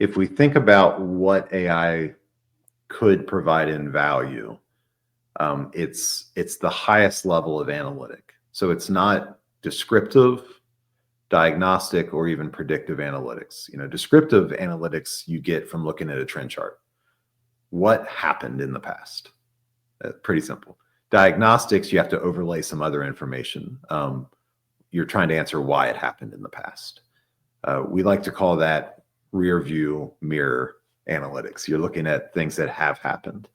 if we think about what AI could provide in value, it's the highest level of analytic. So it's not descriptive, diagnostic, or even predictive analytics. Descriptive analytics you get from looking at a trend chart. What happened in the past? Pretty simple. Diagnostics, you have to overlay some other information. You're trying to answer why it happened in the past. We like to call that rear view mirror analytics. You're looking at things that have happened.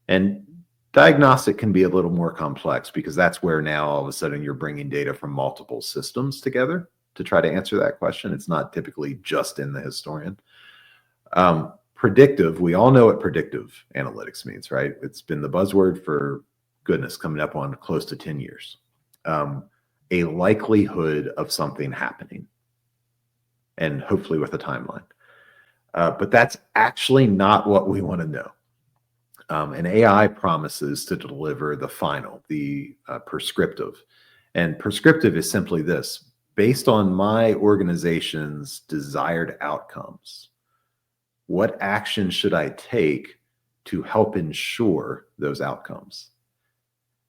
And diagnostic can be a little more complex because that's where now all of a sudden you're bringing data from multiple systems together to try to answer that question. It's not typically just in the historian. Predictive, we all know what predictive analytics means, right? It's been the buzzword for, goodness, coming up on close to 10 years. A likelihood of something happening, and hopefully with a timeline. But that's actually not what we want to know. An AI promises to deliver the final, the prescriptive. And prescriptive is simply this: based on my organization's desired outcomes, what action should I take to help ensure those outcomes?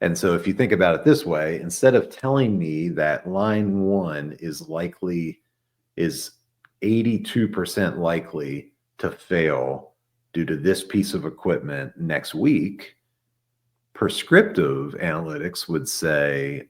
And so if you think about it this way, instead of telling me that line 1 is 82% likely to fail due to this piece of equipment next week, prescriptive analytics would say,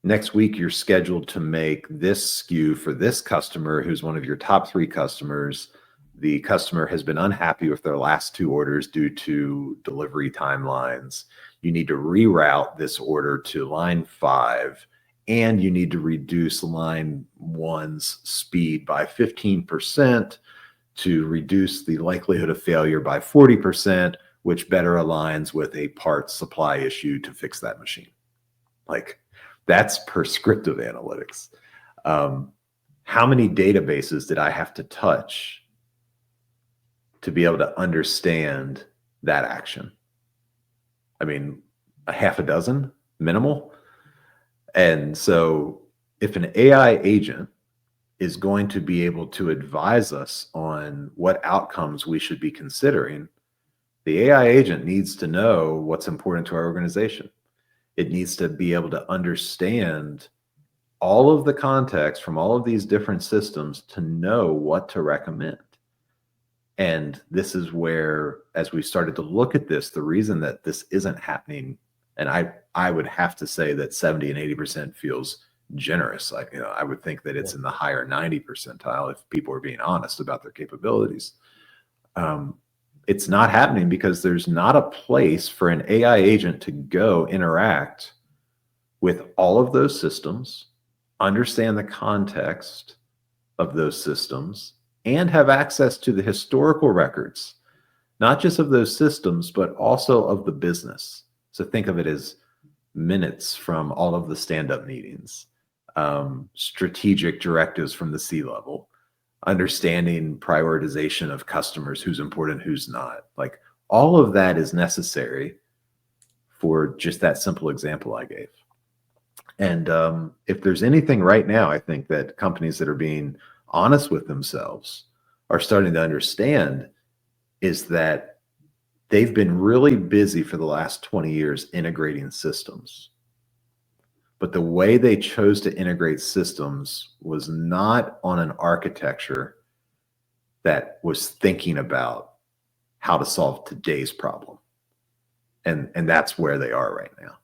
next week you're scheduled to make this SKU for this customer who's one of your top 3 customers. The customer has been unhappy with their last 2 orders due to delivery timelines. You need to reroute this order to line 5, and you need to reduce line 1's speed by 15% to reduce the likelihood of failure by 40%, which better aligns with a parts supply issue to fix that machine. Like, that's prescriptive analytics. How many databases did I have to touch to be able to understand that action? I mean, a half a dozen, minimal. And so if an AI agent is going to be able to advise us on what outcomes we should be considering, the AI agent needs to know what's important to our organization. It needs to be able to understand all of the context from all of these different systems to know what to recommend. And this is where, as we started to look at this, the reason that this isn't happening, and I would have to say that 70 and 80% feels generous. I would think that it's in the higher 90 percentile if people are being honest about their capabilities. It's not happening because there's not a place for an AI agent to go interact with all of those systems, understand the context of those systems, and have access to the historical records, not just of those systems, but also of the business. So think of it as minutes from all of the stand-up meetings, strategic directives from the C-level, understanding prioritization of customers, who's important, who's not. Like, all of that is necessary for just that simple example I gave. And if there's anything right now, I think that companies that are being honest with themselves are starting to understand is that they've been really busy for the last 20 years integrating systems. But the way they chose to integrate systems was not on an architecture that was thinking about how to solve today's problem. And that's where they are right now.